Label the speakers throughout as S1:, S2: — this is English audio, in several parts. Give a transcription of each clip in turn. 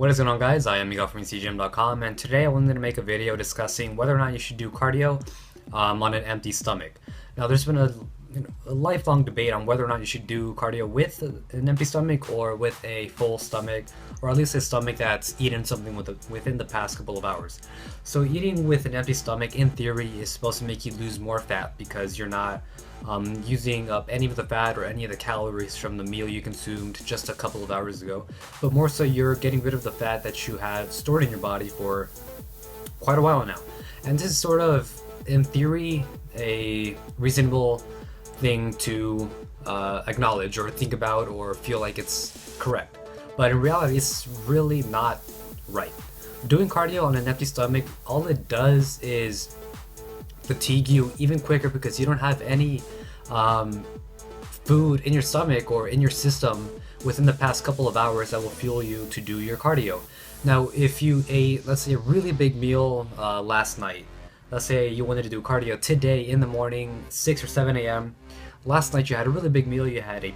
S1: What is going on, guys? I am Miguel from UCGym.com, and today I wanted to make a video discussing whether or not you should do cardio on an empty stomach. Now, there's been a lifelong debate on whether or not you should do cardio with an empty stomach or with a full stomach, or at least a stomach that's eaten something within the past couple of hours. So eating with an empty stomach, in theory, is supposed to make you lose more fat because you're not using up any of the fat or any of the calories from the meal you consumed just a couple of hours ago, but more so you're getting rid of the fat that you have stored in your body for quite a while now. And this is sort of, in theory, a reasonable thing to acknowledge or think about or feel like it's correct. But in reality, it's really not right. Doing cardio on an empty stomach, all it does is fatigue you even quicker because you don't have any food in your stomach or in your system within the past couple of hours that will fuel you to do your cardio. Now, if you ate, let's say, a really big meal last night, let's say you wanted to do cardio today in the morning, 6 or 7 a.m. Last night you had a really big meal, you had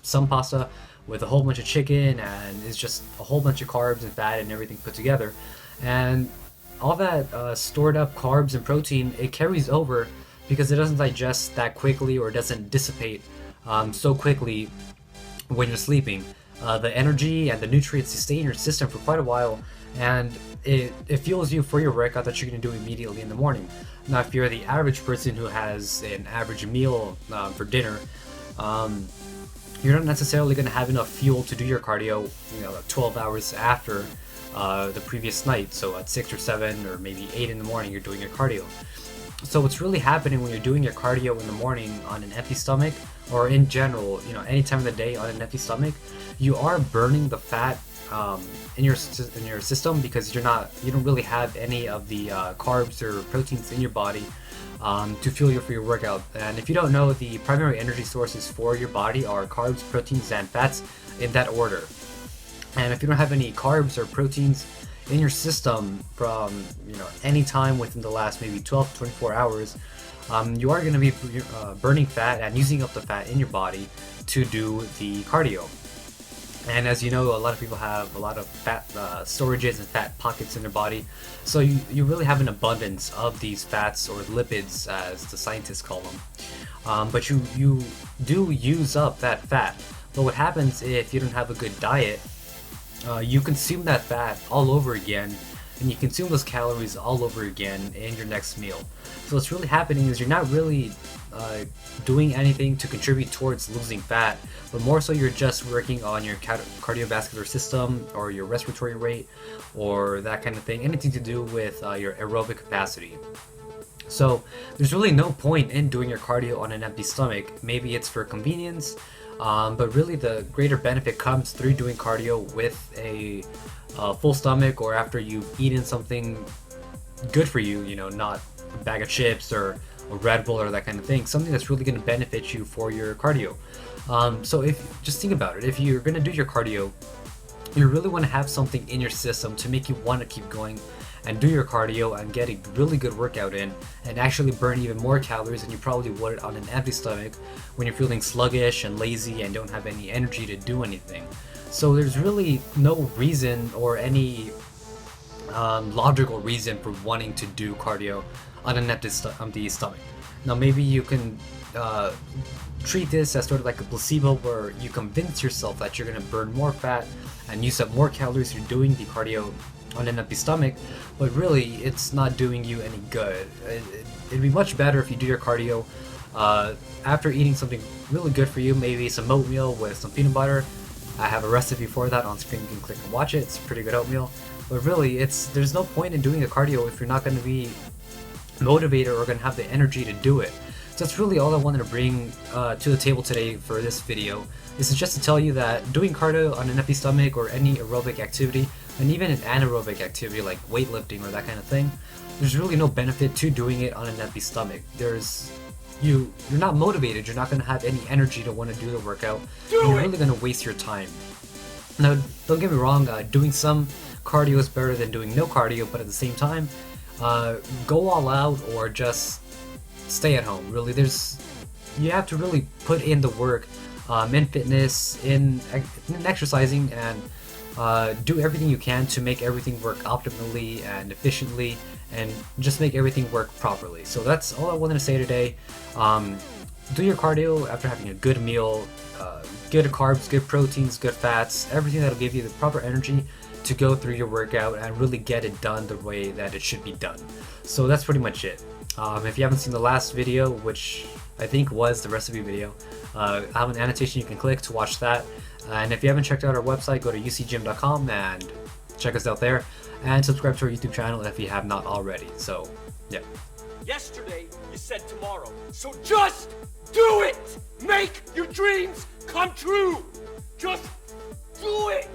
S1: some pasta with a whole bunch of chicken, and it's just a whole bunch of carbs and fat and everything put together. And all that stored up carbs and protein, it carries over because it doesn't digest that quickly or doesn't dissipate so quickly when you're sleeping. The energy and the nutrients stay in your system for quite a while, and it fuels you for your workout that you're going to do immediately in the morning. Now, if you're the average person who has an average meal for dinner, you're not necessarily going to have enough fuel to do your cardio, 12 hours after the previous night. So at 6 or 7 or maybe 8 in the morning, you're doing your cardio. So what's really happening when you're doing your cardio in the morning on an empty stomach, or in general, any time of the day on an empty stomach, you are burning the fat in your system because you don't really have any of the carbs or proteins in your body to fuel you for your workout. And if you don't know, the primary energy sources for your body are carbs, proteins, and fats in that order. And if you don't have any carbs or proteins in your system from any time within the last maybe 12 to 24 hours, you are going to be burning fat and using up the fat in your body to do the cardio. And as you know, a lot of people have a lot of fat storages and fat pockets in their body, so you really have an abundance of these fats, or lipids as the scientists call them. But you do use up that fat. But what happens if you don't have a good diet, you consume that fat all over again, and you consume those calories all over again in your next meal. So what's really happening is you're not really doing anything to contribute towards losing fat, but more so you're just working on your cardiovascular system or your respiratory rate or that kind of thing, anything to do with your aerobic capacity. So there's really no point in doing your cardio on an empty stomach. Maybe it's for convenience, but really the greater benefit comes through doing cardio with a full stomach, or after you've eaten something good for you, not a bag of chips or a Red Bull or that kind of thing, something that's really going to benefit you for your cardio. So just think about it, if you're going to do your cardio, you really want to have something in your system to make you want to keep going and do your cardio and get a really good workout in and actually burn even more calories than you probably would on an empty stomach when you're feeling sluggish and lazy and don't have any energy to do anything. So there's really no reason or any logical reason for wanting to do cardio on an empty stomach. Now, maybe you can treat this as sort of like a placebo, where you convince yourself that you're going to burn more fat and use up more calories through doing the cardio on an empty stomach, but really it's not doing you any good. It'd be much better if you do your cardio after eating something really good for you, maybe some oatmeal with some peanut butter. I have a recipe for that on screen, you can click and watch it. It's pretty good oatmeal. But really, there's no point in doing a cardio if you're not going to be motivated or going to have the energy to do it. So that's really all I wanted to bring to the table today for this video. This is just to tell you that doing cardio on an empty stomach, or any aerobic activity, and even an anaerobic activity like weightlifting or that kind of thing, there's really no benefit to doing it on an empty stomach. You're not motivated, you're not going to have any energy to want to do the workout, and you're really going to waste your time. Now, don't get me wrong, doing some cardio is better than doing no cardio, but at the same time, go all out or just stay at home. Really, you have to really put in the work in fitness, in exercising, and do everything you can to make everything work optimally and efficiently, and just make everything work properly. So that's all I wanted to say today. Do your cardio after having a good meal, good carbs, good proteins, good fats, everything that'll give you the proper energy to go through your workout and really get it done the way that it should be done. So that's pretty much it. If you haven't seen the last video, which I think was the recipe video, I have an annotation you can click to watch that. And if you haven't checked out our website, go to ucgym.com and check us out there. And subscribe to our YouTube channel if you have not already. So, yeah.
S2: Yesterday, you said tomorrow. So just do it! Make your dreams come true! Just do it!